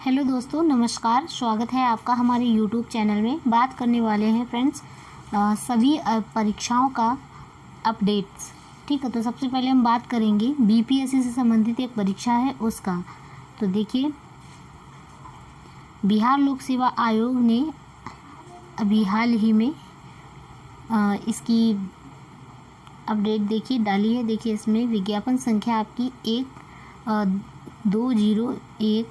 Hello दोस्तों, नमस्कार। स्वागत है आपका हमारे यूट्यूब चैनल में। बात करने वाले हैं फ्रेंड्स सभी परीक्षाओं का अपडेट्स। ठीक है, तो सबसे पहले हम बात करेंगे बीपीएससी से संबंधित एक परीक्षा है उसका। तो देखिए, बिहार लोक सेवा आयोग ने अभी हाल ही में इसकी अपडेट देखिए डाली है। देखिए, इसमें विज्ञापन संख्या आपकी 1-20121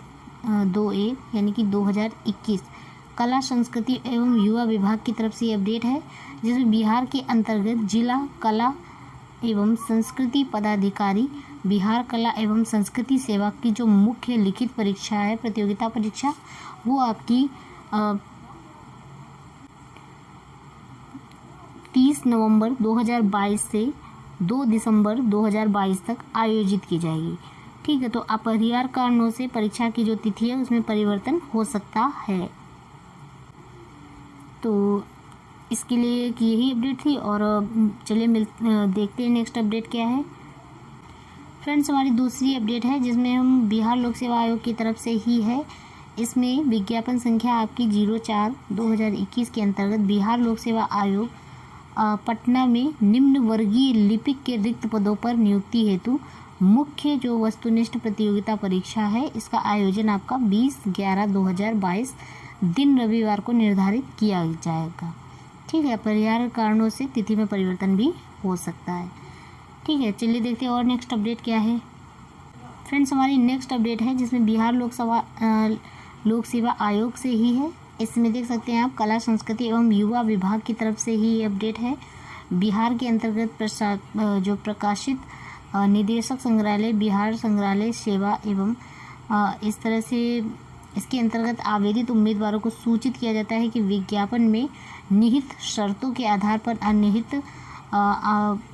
यानी कि 2021 कला संस्कृति एवं युवा विभाग की तरफ से ये अपडेट है, जिसमें बिहार के अंतर्गत जिला कला एवं संस्कृति पदाधिकारी बिहार कला एवं संस्कृति सेवा की जो मुख्य लिखित परीक्षा है, प्रतियोगिता परीक्षा, वो आपकी 30 नवंबर 2022 से 2 दिसंबर 2022 तक आयोजित की जाएगी। ठीक है, तो अपरिहार्य कारणों से परीक्षा की जो तिथि है उसमें परिवर्तन हो सकता है। तो इसके लिए यही अपडेट थी और चलिए देखते हैं नेक्स्ट अपडेट क्या है। फ्रेंड्स, हमारी दूसरी अपडेट है जिसमें हम बिहार लोक सेवा आयोग की तरफ से ही है। इसमें विज्ञापन संख्या आपकी 04/2021 के अंतर्गत बिहार लोक सेवा आयोग पटना में निम्न वर्गीय लिपिक के रिक्त पदों पर नियुक्ति हेतु मुख्य जो वस्तुनिष्ठ प्रतियोगिता परीक्षा है, इसका आयोजन आपका 20/11/2022 दिन रविवार को निर्धारित किया जाएगा। ठीक है, अपरिहार्य कारणों से तिथि में परिवर्तन भी हो सकता है। ठीक है, चलिए देखते हैं और नेक्स्ट अपडेट क्या है। फ्रेंड्स, हमारी नेक्स्ट अपडेट है जिसमें बिहार लोक सेवा आयोग से ही है। इसमें देख सकते हैं आप कला संस्कृति एवं युवा विभाग की तरफ से ही ये अपडेट है। बिहार के अंतर्गत जो प्रकाशित निदेशक संग्रहालय बिहार संग्रहालय सेवा एवं इस तरह से इसके अंतर्गत आवेदित उम्मीदवारों को सूचित किया जाता है कि विज्ञापन में निहित शर्तों के आधार पर अनिहित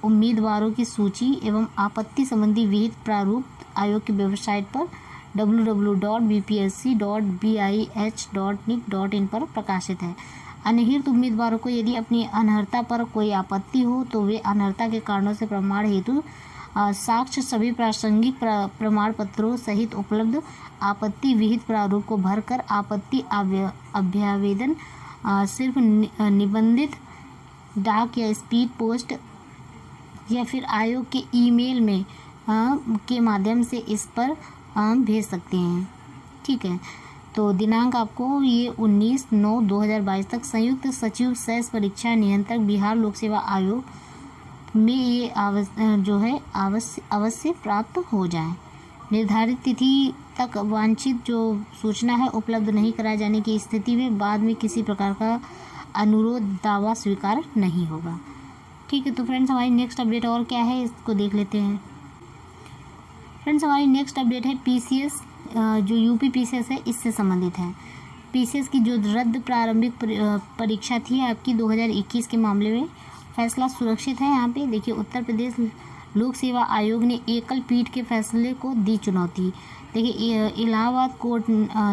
उम्मीदवारों की सूची एवं आपत्ति संबंधी विहित प्रारूप आयोग की वेबसाइट पर www.bpsc.bih.nic.in पर प्रकाशित है। अनहित उम्मीदवारों को यदि अपनी अनर्हता पर कोई आपत्ति हो तो वे अनर्हता के कारणों से प्रमाण हेतु साक्ष्य सभी प्रासंगिक प्रमाण पत्रों सहित उपलब्ध आपत्ति विहित प्रारूप को भरकर आपत्ति अभ्यावेदन सिर्फ निबंधित डाक या स्पीड पोस्ट या फिर आयोग के ईमेल में के माध्यम से इस पर भेज सकते हैं। ठीक है, तो दिनांक आपको ये 19/9/2022 तक संयुक्त सचिव शेष परीक्षा नियंत्रक बिहार लोक सेवा आयोग में ये अवश्य प्राप्त हो जाए। निर्धारित तिथि तक वांछित जो सूचना है उपलब्ध नहीं कराए जाने की स्थिति में बाद में किसी प्रकार का अनुरोध दावा स्वीकार नहीं होगा। ठीक है, तो फ्रेंड्स, हमारी नेक्स्ट अपडेट और क्या है इसको देख लेते हैं। फ्रेंड्स, हमारी नेक्स्ट अपडेट है पीसीएस, जो यूपी पीसीएस है इससे संबंधित है। पीसीएस की जो रद्द प्रारंभिक परीक्षा थी आपकी 2021 के मामले में फैसला सुरक्षित है। यहाँ पे देखिए, उत्तर प्रदेश लोक सेवा आयोग ने एकल पीठ के फैसले को दी चुनौती। देखिए, इलाहाबाद कोर्ट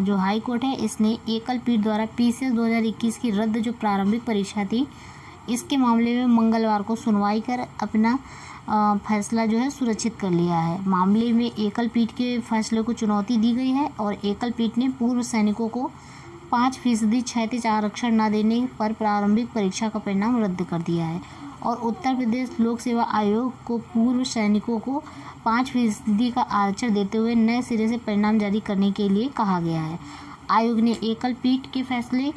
जो हाई कोर्ट है, इसने एकल पीठ द्वारा पीसीएस 2021 की रद्द जो प्रारंभिक परीक्षा थी इसके मामले में मंगलवार को सुनवाई कर अपना फैसला जो है सुरक्षित कर लिया है। मामले में एकल पीठ के फैसले को चुनौती दी गई है और एकल पीठ ने पूर्व सैनिकों को 5% क्षैतिज आरक्षण न देने पर प्रारंभिक परीक्षा का परिणाम रद्द कर दिया है और उत्तर प्रदेश लोक सेवा आयोग को पूर्व सैनिकों को 5% का आरक्षण देते हुए नए सिरे से परिणाम जारी करने के लिए कहा गया है। आयोग ने एकल पीठ के फैसले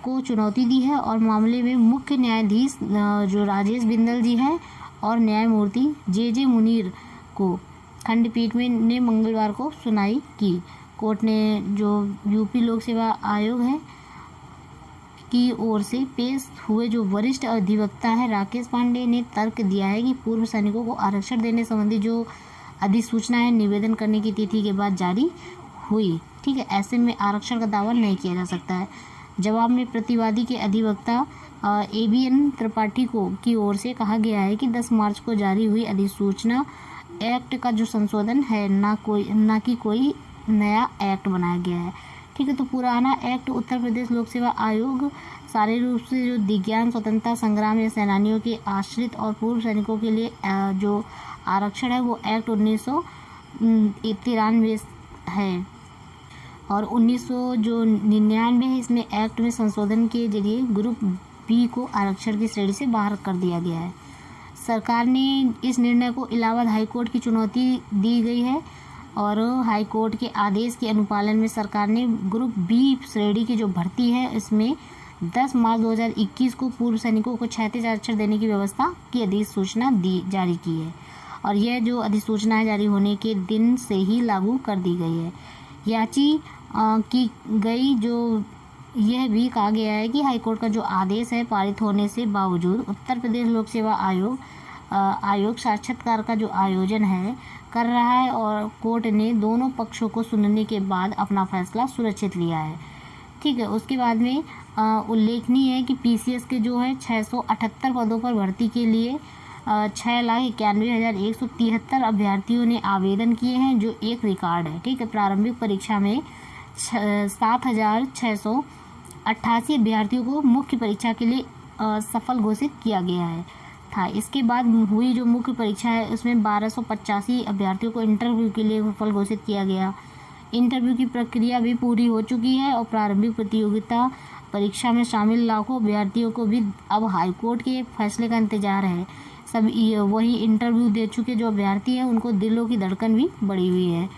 को चुनौती दी है और मामले में मुख्य न्यायाधीश जो राजेश बिंदल जी हैं और न्यायमूर्ति जे मुनीर को खंडपीठ में ने मंगलवार को सुनवाई की। कोर्ट ने जो यूपी लोक सेवा आयोग है की ओर से पेश हुए जो वरिष्ठ अधिवक्ता है राकेश पांडे ने तर्क दिया है कि पूर्व सैनिकों को आरक्षण देने संबंधी जो अधिसूचना है निवेदन करने की तिथि के बाद जारी हुई। ठीक है, ऐसे में आरक्षण का दावा नहीं किया जा सकता है। जवाब में प्रतिवादी के अधिवक्ता एबीएन त्रिपाठी को की ओर से कहा गया है कि 10 मार्च को जारी हुई अधिसूचना एक्ट का जो संशोधन है ना कि कोई नया एक्ट बनाया गया है। ठीक है, तो पुराना एक्ट उत्तर प्रदेश लोक सेवा आयोग शारीरिक रूप से जो दिव्यांग स्वतंत्रता संग्राम या सेनानियों के आश्रित और पूर्व सैनिकों के लिए जो आरक्षण है वो एक्ट 1993 है। और 1999 है इसमें एक्ट में संशोधन के जरिए ग्रुप बी को आरक्षण की श्रेणी से बाहर कर दिया गया है। सरकार ने इस निर्णय को इलाहाबाद हाई कोर्ट की चुनौती दी गई है और हाई कोर्ट के आदेश के अनुपालन में सरकार ने ग्रुप बी श्रेणी की जो भर्ती है इसमें 10 मार्च 2021 को पूर्व सैनिकों को क्षैतिज आरक्षण देने की व्यवस्था की अधिसूचना जारी की है और यह जो अधिसूचना जारी होने के दिन से ही लागू कर दी गई है। याची की गई जो यह भी कहा गया है कि हाईकोर्ट का जो आदेश है पारित होने से बावजूद उत्तर प्रदेश लोक सेवा आयोग साक्षात्कार का जो आयोजन है कर रहा है और कोर्ट ने दोनों पक्षों को सुनने के बाद अपना फैसला सुरक्षित लिया है। ठीक है, उसके बाद में उल्लेखनीय है कि पीसीएस के जो है 678 पदों पर भर्ती के लिए 6,91,173 अभ्यर्थियों ने आवेदन किए हैं जो एक रिकॉर्ड है। ठीक है, प्रारंभिक परीक्षा में 7,688 अभ्यर्थियों को मुख्य परीक्षा के लिए सफल घोषित किया गया है था। इसके बाद हुई जो मुख्य परीक्षा है उसमें 1285 अभ्यर्थियों को इंटरव्यू के लिए सफल घोषित किया गया। इंटरव्यू की प्रक्रिया भी पूरी हो चुकी है और प्रारंभिक प्रतियोगिता परीक्षा में शामिल लाखों अभ्यर्थियों को भी अब हाईकोर्ट के फैसले का इंतजार है। सब वही इंटरव्यू दे चुके जो अभ्यर्थी हैं उनको दिलों की धड़कन भी बढ़ी हुई है।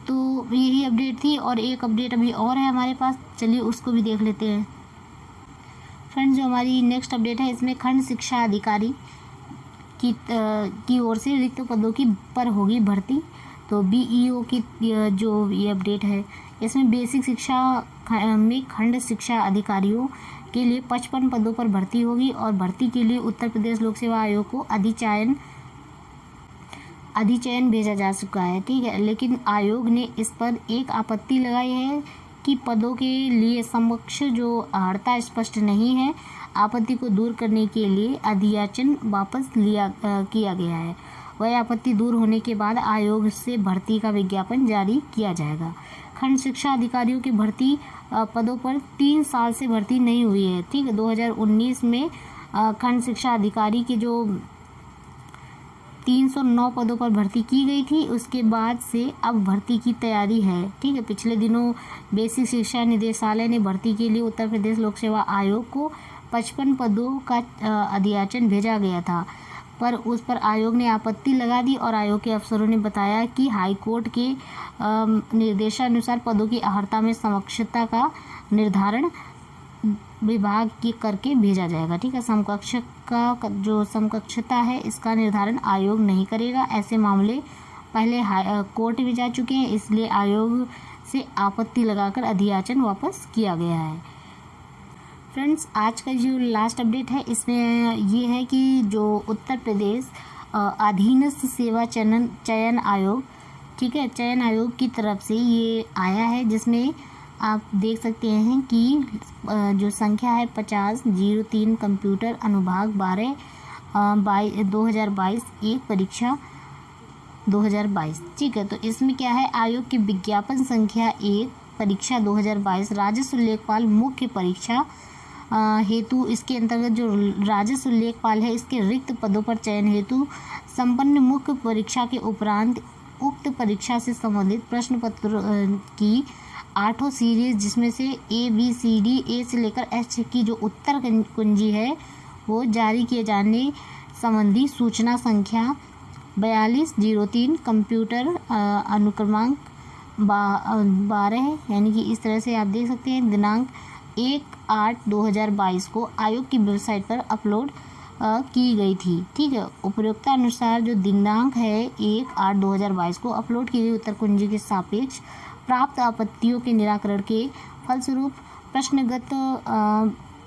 तो यही अपडेट थी और एक अपडेट अभी और है हमारे पास, चलिए उसको भी देख लेते हैं। फ्रेंड्स, जो हमारी नेक्स्ट अपडेट है इसमें खंड शिक्षा अधिकारी की ओर से रिक्त पदों की पर होगी भर्ती। तो बीईओ की जो ये अपडेट है इसमें बेसिक शिक्षा में खंड शिक्षा अधिकारियों के लिए 55 पदों पर भर्ती होगी और भर्ती के लिए उत्तर प्रदेश लोक सेवा आयोग को अधिचयन भेजा जा चुका है। ठीक है, लेकिन आयोग ने इस पर एक आपत्ति लगाई है कि पदों के लिए समक्ष जो अर्हता स्पष्ट नहीं है। आपत्ति को दूर करने के लिए अधियाचन वापस किया गया है। वह आपत्ति दूर होने के बाद आयोग से भर्ती का विज्ञापन जारी किया जाएगा। खंड शिक्षा अधिकारियों की भर्ती पदों पर 3 साल से भर्ती नहीं हुई है। ठीक है, 2019 में खंड शिक्षा अधिकारी की जो 309 पदों पर भर्ती की गई थी उसके बाद से अब भर्ती की तैयारी है। ठीक है, पिछले दिनों बेसिक शिक्षा निदेशालय ने भर्ती के लिए उत्तर प्रदेश लोक सेवा आयोग को 55 पदों का अधियाचन भेजा गया था, पर उस पर आयोग ने आपत्ति लगा दी और आयोग के अफसरों ने बताया कि हाई कोर्ट के निर्देशानुसार पदों की अर्हता में समकक्षता का निर्धारण विभाग की करके भेजा जाएगा। ठीक है, समकक्ष का जो समकक्षता है इसका निर्धारण आयोग नहीं करेगा। ऐसे मामले पहले कोर्ट में जा चुके हैं, इसलिए आयोग से आपत्ति लगाकर अधियाचन वापस किया गया है। फ्रेंड्स, आज का जो लास्ट अपडेट है इसमें ये है कि जो उत्तर प्रदेश अधीनस्थ सेवा चयन आयोग, ठीक है, चयन आयोग की तरफ से ये आया है जिसमें आप देख सकते हैं कि जो संख्या है 50-03 कंप्यूटर अनुभाग 12 2022 एक परीक्षा 2022। ठीक है, तो इसमें क्या है, आयोग की विज्ञापन संख्या 1 परीक्षा 2022 राजस्व लेखपाल मुख्य परीक्षा हेतु इसके अंतर्गत जो राजस्व लेखपाल है इसके रिक्त पदों पर चयन हेतु संपन्न मुख्य परीक्षा के उपरांत उक्त परीक्षा से संबंधित प्रश्न पत्र की 8 सीरीज जिसमें से ABCD A से लेकर H की जो उत्तर कुंजी है वो जारी किए जाने संबंधी सूचना संख्या 4203 कंप्यूटर अनुक्रमांक 12 यानी कि इस तरह से आप देख सकते हैं दिनांक 1/8/2022 को आयोग की वेबसाइट पर अपलोड की गई थी। ठीक है, उपरोक्त अनुसार जो दिनांक है 1/8/2022 को अपलोड की गई उत्तर कुंजी के सापेक्ष प्राप्त आपत्तियों के निराकरण के फलस्वरूप प्रश्नगत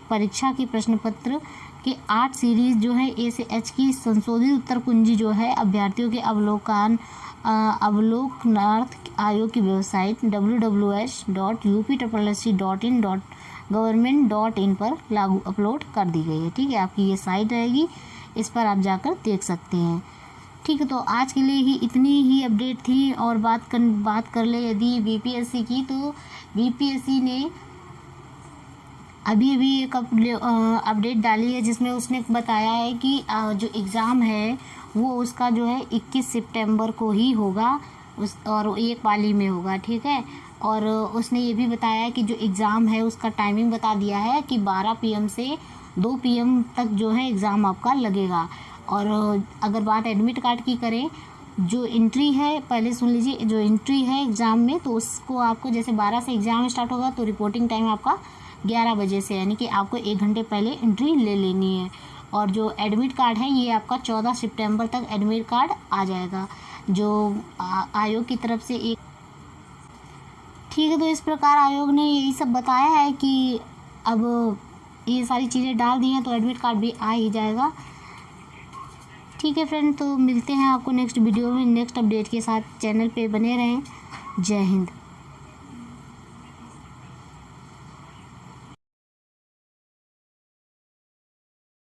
परीक्षा के प्रश्न पत्र के 8 सीरीज जो है A से H की संशोधित उत्तर कुंजी जो है अभ्यर्थियों के अवलोकनार्थ आयोग की वेबसाइट www.upsssc.in.government.in पर लागू अपलोड कर दी गई है। ठीक है, आपकी ये साइट रहेगी, इस पर आप जाकर देख सकते हैं। ठीक है, तो आज के लिए ही इतनी ही अपडेट थी और बात कर ले यदि बीपीएससी की, तो बीपीएससी ने अभी एक अपडेट डाली है जिसमें उसने बताया है कि जो एग्ज़ाम है वो उसका जो है 21 सितंबर को ही होगा। और एक पाली में होगा, ठीक है। और उसने ये भी बताया कि जो एग्ज़ाम है उसका टाइमिंग बता दिया है कि 12 PM से 2 PM तक जो है एग्ज़ाम आपका लगेगा। और अगर बात एडमिट कार्ड की करें, जो एंट्री है, पहले सुन लीजिए, जो एंट्री है एग्ज़ाम में तो उसको आपको जैसे 12 से एग्ज़ाम स्टार्ट होगा तो रिपोर्टिंग टाइम आपका 11 बजे से, यानी कि आपको 1 घंटे पहले एंट्री ले लेनी है। और जो एडमिट कार्ड है ये आपका 14 सितंबर तक एडमिट कार्ड आ जाएगा, जो आयोग की तरफ से एक, ठीक है। तो इस प्रकार आयोग ने यही सब बताया है कि अब ये सारी चीज़ें डाल दी हैं तो एडमिट कार्ड भी आ ही जाएगा, ठीक है फ्रेंड। तो मिलते हैं आपको नेक्स्ट वीडियो में नेक्स्ट अपडेट के साथ। चैनल पे बने रहें। जय हिंद।